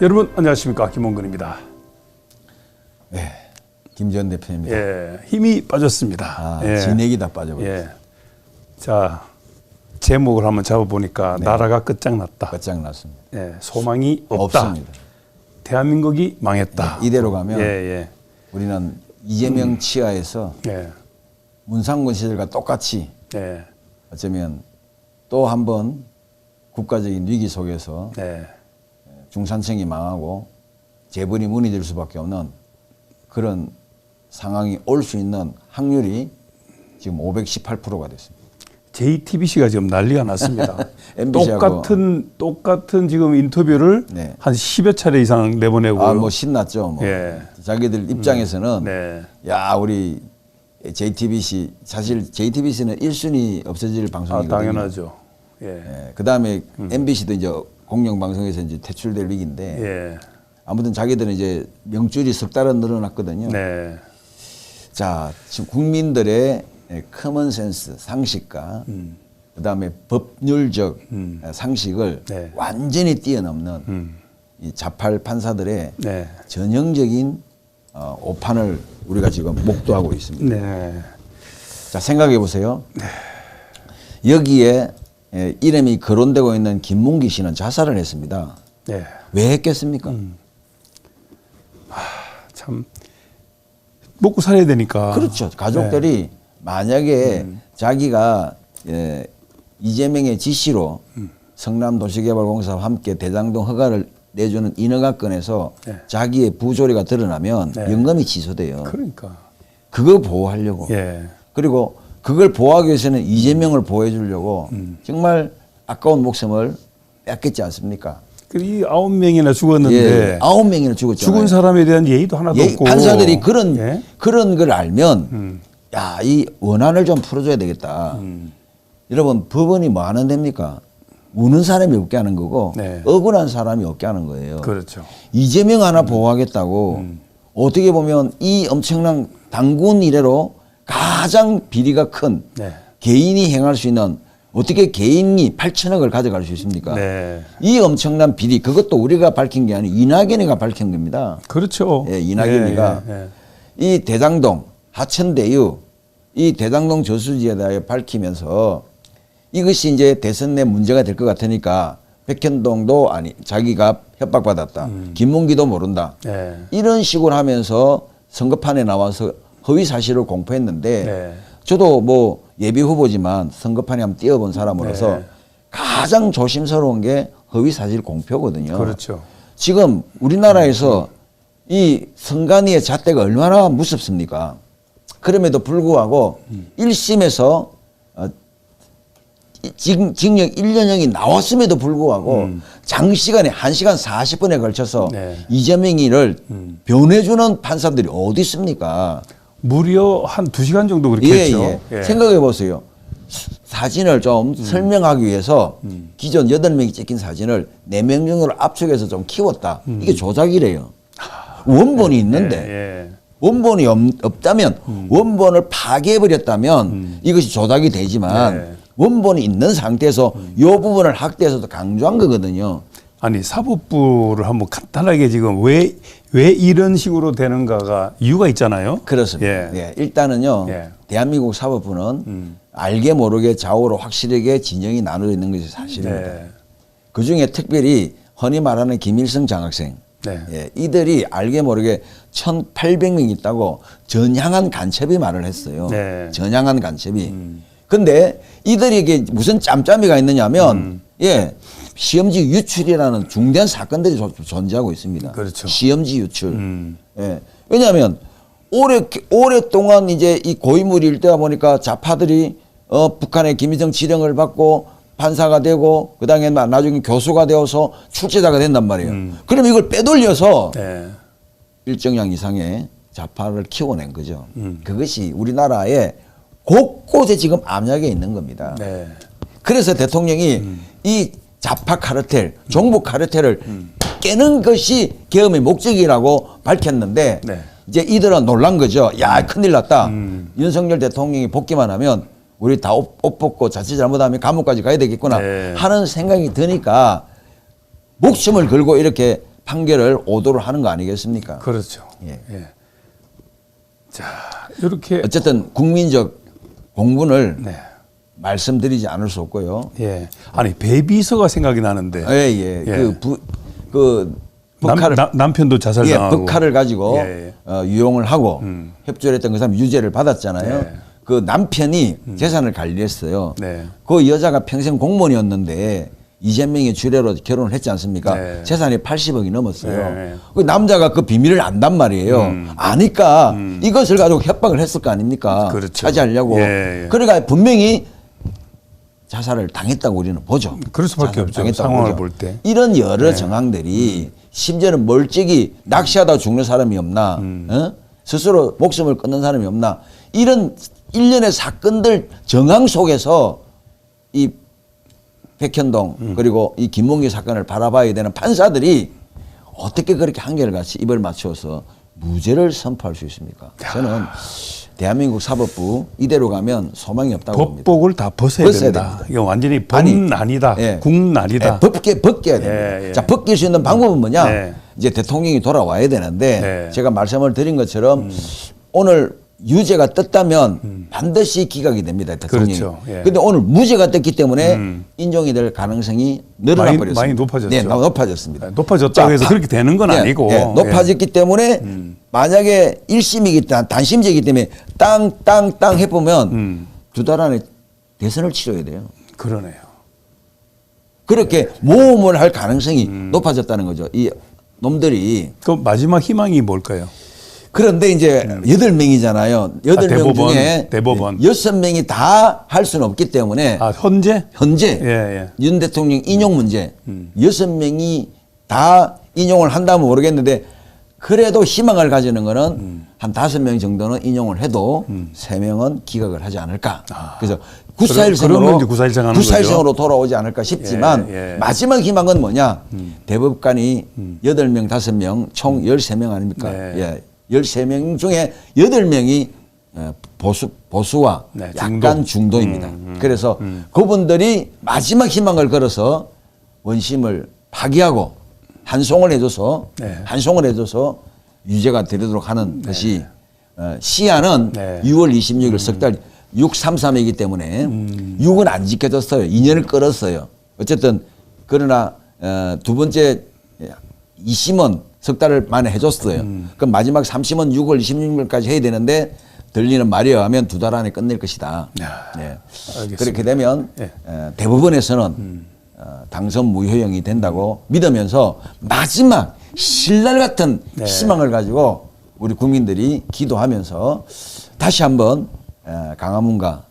여러분 안녕하십니까, 김홍근입니다. 네, 김재원 대표입니다. 예, 힘이 빠졌습니다. 예. 진액이 다 빠져버렸어요. 예. 자, 제목을 한번 잡아보니까 네. 나라가 끝장났다. 끝장났습니다. 예, 소망이 없다. 없습니다. 대한민국이 망했다. 네, 이대로 가면 예, 우리는 이재명 치하에서 예, 문상군 시절과 똑같이 예, 어쩌면 또 한 번 국가적인 위기 속에서 예, 중산층이 망하고 재벌이 무너질 수밖에 없는 그런 상황이 올 수 있는 확률이 지금 518%가 됐습니다. JTBC가 지금 난리가 났습니다. MBC 하고. 똑같은 지금 인터뷰를 네. 한 10여 차례 이상 내보내고. 뭐 신났죠. 뭐. 예. 자기들 입장에서는 네. 야, 우리 JTBC, 사실 JTBC는 1순위 없어질 방송이거든요. 당연하죠. 예. 예, 그다음에 MBC도 이제 공영방송에서 이제 퇴출될 위기인데 예. 아무튼 자기들은 이제 명줄이 석 달은 늘어났거든요. 네. 자, 지금 국민들의 커먼 센스, 상식과 그다음에 법률적 상식을 네. 완전히 뛰어넘는 이 자팔 판사들의 네. 전형적인 오판을 우리가 지금 목도하고 있습니다. 네. 자, 생각해 보세요. 여기에 이름이 거론되고 있는 김문기 씨는 자살을 했습니다. 네. 왜 했겠습니까? 참 먹고 살아야 되니까. 그렇죠. 가족들이 만약에 자기가 이재명의 지시로 성남도시개발공사와 함께 대장동 허가를 내주는 인허가권에서 네. 자기의 부조리가 드러나면 네. 연금이 취소돼요. 그러니까. 그거 보호하려고. 예. 그리고 그걸 보호하기 위해서는 이재명을 보호해 주려고 정말 아까운 목숨을 뺐겠지 않습니까? 이 9명이나 죽었는데. 예, 9명이나 죽었잖아요. 죽은 사람에 대한 예의도 하나도 없고. 판사들이 그런 예? 그런 걸 알면 야, 이 원한을 좀 풀어줘야 되겠다. 여러분, 법원이 뭐 하는 데입니까? 우는 사람이 없게 하는 거고 네. 억울한 사람이 없게 하는 거예요. 그렇죠. 이재명 하나 보호하겠다고 어떻게 보면 이 엄청난 당군 이래로 가장 비리가 큰 네. 개인이 행할 수 있는, 어떻게 개인이 8천억을 가져갈 수 있습니까? 네. 이 엄청난 비리, 그것도 우리가 밝힌 게 아니고 이낙연이가 밝힌 겁니다. 그렇죠. 예, 이낙연이가 예, 예, 이 대장동, 하천대유, 이 대장동 저수지에 대하여 밝히면서 이것이 이제 대선 내 문제가 될 것 같으니까 백현동도 자기가 협박받았다. 김문기도 모른다. 예. 이런 식으로 하면서 선거판에 나와서 허위 사실을 공표했는데 네. 저도 뭐 예비 후보지만 선거판에 한번 뛰어본 사람으로서 네. 가장 조심스러운 게 허위 사실 공표거든요. 그렇죠. 지금 우리나라에서 이 선관위의 잣대가 얼마나 무섭습니까? 그럼에도 불구하고 1심에서 징역 1년형이 나왔음에도 불구하고 장시간에 1시간 40분에 걸쳐서 네. 이재명이를 변해주는 판사들이 어디 있습니까? 무려 한 2시간 정도 그렇게 예, 했죠. 예. 예. 생각해 보세요. 사진을 좀 설명하기 위해서 기존 8명이 찍힌 사진을 4명 정도로 압축해서 좀 키웠다. 이게 조작이래요. 원본이 있는데 예, 예. 원본이 없다면 원본을 파괴해버렸다면 이것이 조작이 되지만 네. 원본이 있는 상태에서 이 부분을 학대에서도 강조한 거거든요. 아니, 사법부를 한번 간단하게 지금 왜 이런 식으로 되는가가 이유가 있잖아요. 그렇습니다. 예. 예, 일단은요. 예. 대한민국 사법부는 알게 모르게 좌우로 확실하게 진영이 나눠져 있는 것이 사실입니다. 네. 그중에 특별히 흔히 말하는 김일성 장학생, 네. 예, 이들이 알게 모르게 1,800명 있다고 전향한 간첩이 말을 했어요. 네. 전향한 간첩이. 근데 이들에게 무슨 짬짬이가 있느냐면 예, 시험지 유출이라는 중대한 사건들이 존재하고 있습니다. 그렇죠. 시험지 유출. 예. 왜냐하면 오랫동안 이제 이 고위물이 일대다 보니까 좌파들이 북한의 김일성 지령을 받고 판사가 되고 그다음에 나중에 교수가 되어서 출제자가 된단 말이에요. 그럼 이걸 빼돌려서 네. 일정량 이상의 좌파를 키워낸 거죠. 그것이 우리나라의 곳곳에 지금 암약에 있는 겁니다. 네. 그래서 대통령이 이 좌파 카르텔, 종북 카르텔을 깨는 것이 계엄의 목적이라고 밝혔는데 네. 이제 이들은 놀란 거죠. 야, 큰일 났다. 윤석열 대통령이 복귀만 하면 우리 다 옷 벗고 자칫 잘못하면 감옥까지 가야 되겠구나 네. 하는 생각이 드니까 목숨을 걸고 이렇게 판결을 오도를 하는 거 아니겠습니까? 그렇죠. 예. 예. 자, 이렇게 어쨌든 국민적 공분을 네. 말씀드리지 않을 수 없고요. 예. 아니 배비서가 생각이 나는데. 예. 예. 그 법카를 남편도 자살당하고. 법카를 가지고 예. 유용을 하고 협조를 했던 그 사람 유죄를 받았잖아요. 네. 그 남편이 재산을 관리했어요. 네. 그 여자가 평생 공무원이었는데 이재명의 주례로 결혼을 했지 않습니까? 네. 재산이 80억이 넘었어요. 네. 그 남자가 그 비밀을 안단 말이에요. 아니까 이것을 가지고 협박을 했을 거 아닙니까? 그렇죠. 차지하려고. 예. 그러니까 분명히 자살을 당했다고 우리는 보죠. 그럴 수밖에 자살을 없죠. 당했다고 상황을 보죠. 볼 때. 이런 여러 정황들이 심지어는 멀찍이 낚시하다 죽는 사람이 없나, 어? 스스로 목숨을 끊는 사람이 없나, 이런 일련의 사건들 정황 속에서 이 백현동 그리고 이 김문기 사건을 바라봐야 되는 판사들이 어떻게 그렇게 한결같이 입을 맞추어서 무죄를 선포할 수 있습니까? 저는 대한민국 사법부 이대로 가면 소망이 없다고 봅니다. 법복을 다 벗어야 벗어야 된다. 됩니다. 이거 완전히 아니, 법난이다. 예. 국난이다. 벗겨야 됩니다. 예. 자, 벗길 수 있는 방법은 뭐냐? 네. 이제 대통령이 돌아와야 되는데 네. 제가 말씀을 드린 것처럼 오늘 유죄가 떴다면 반드시 기각이 됩니다. 대통령이. 그렇죠. 예. 근데 오늘 무죄가 떴기 때문에 인용이 될 가능성이 늘어나 많이- 버렸습니다. 많이 높아졌죠. 네, 높아졌습니다. 높아졌다고 해서 그렇게 되는 건 네, 아니고. 네, 높아졌기 때문에 만약에 1심이기 때문에 단심제이기 때문에 땅 해보면 두 달 안에 대선을 치러야 돼요. 그러네요. 그렇게 모험을 할 가능성이 높아졌다는 거죠. 이 놈들이. 그 마지막 희망이 뭘까요? 그런데 이제 8명이잖아요. 8명 대법원, 중에 대법원. 6명이 다 할 수는 없기 때문에 아, 현재? 현재 예. 윤 대통령 인용 문제 6명이 다 인용을 한다면 모르겠는데 그래도 희망을 가지는 거는 한 5명 정도는 인용을 해도 3명은 기각을 하지 않을까. 그래서 그러면 이제 941생으로 구사일생 하는 941생으로 돌아오지 않을까 싶지만 예. 마지막 희망은 뭐냐. 대법관이 8명, 5명, 총 13명 아닙니까? 네. 예. 13명 중에 8명이 보수와 네, 약간 중도입니다. 그래서 그분들이 마지막 희망을 걸어서 원심을 파기하고 한송을 해줘서 네. 유죄가 되도록 하는 것이 시한은 네. 6월 26일 석 달 633이기 때문에 6은 안 지켜졌어요. 2년을 끌었어요. 어쨌든 그러나 두 번째 2심은 석 달을 만에 해줬어요. 그럼 마지막 3심은 6월 26일까지 해야 되는데 들리는 말에 의하면 두 달 안에 끝낼 것이다. 네. 알겠습니다. 그렇게 되면 예. 대법원에서는 당선 무효형이 된다고 믿으면서 마지막 신랄 같은 네. 희망을 가지고 우리 국민들이 기도하면서 다시 한번 강화문과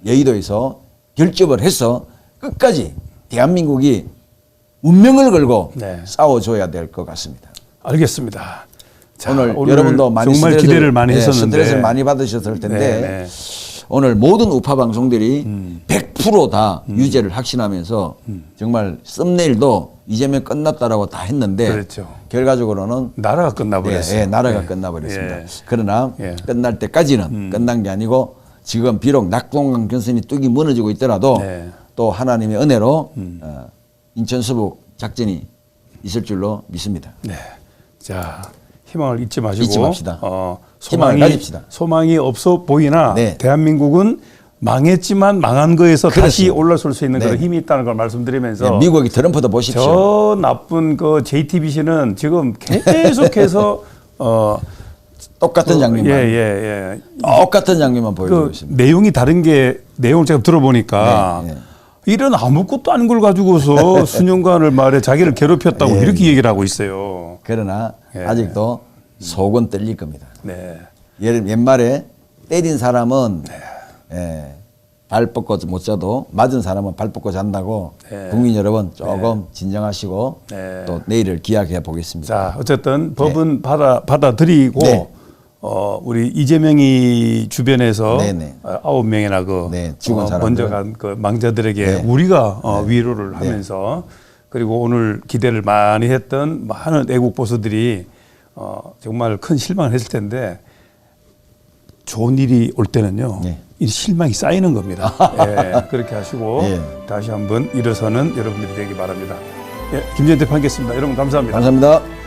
여의도에서 결집을 해서 끝까지 대한민국이 운명을 걸고 네. 싸워줘야 될 것 같습니다. 알겠습니다. 자, 오늘 여러분도 많이 정말 기대를 많이 했었는데 스트레스를 많이 받으셨을 텐데 네. 오늘 모든 우파 방송들이 100% 다 유죄를 확신하면서 정말 썸네일도 이재명 끝났다라고 다 했는데 그렇죠. 결과적으로는 나라가 끝나버렸어요. 나라가 네. 끝나버렸습니다. 예. 그러나 예. 끝날 때까지는 끝난 게 아니고 지금 비록 낙동강 전선이 뚝이 무너지고 있더라도 네. 또 하나님의 은혜로 인천 수복 작전이 있을 줄로 믿습니다. 네. 자, 희망을 잊지 마시고 잊지 맙시다. 희망을 소망이 가집시다. 소망이 없어 보이나 네. 대한민국은 망했지만 망한 거에서 다시 그렇습니다. 올라설 수 있는 네. 그런 힘이 있다는 걸 말씀드리면서 네, 미국의 트럼프도 보십시오. 저 나쁜 그 JTBC는 지금 계속해서 똑같은 장면만 예. 똑같은 장면만 보여주고 그 있습니다. 내용이 다른 게 내용을 제가 들어보니까 네, 네. 이런 아무것도 아닌 걸 가지고서 수년간을 말해 자기를 괴롭혔다고 예. 이렇게 얘기를 하고 있어요. 그러나 예. 아직도 속은 떨릴 겁니다. 네. 옛말에 때린 사람은 네. 발 뻗고 못 자도 맞은 사람은 발 뻗고 잔다고 네. 국민 여러분 조금 진정하시고 네. 또 내일을 기약해 보겠습니다. 자, 어쨌든 법은 받아들이고 네. 우리 이재명이 주변에서 네네. 9명이나 그 네, 죽은 사람들. 먼저 간 그 망자들에게 네. 우리가 위로를 하면서 그리고 오늘 기대를 많이 했던 많은 애국 보수들이 정말 큰 실망을 했을 텐데 좋은 일이 올 때는요. 네. 이 실망이 쌓이는 겁니다. 예, 그렇게 하시고 예. 다시 한번 일어서는 여러분들이 되기 바랍니다. 예, 김재현 대표 하겠습니다. 여러분 감사합니다. 감사합니다.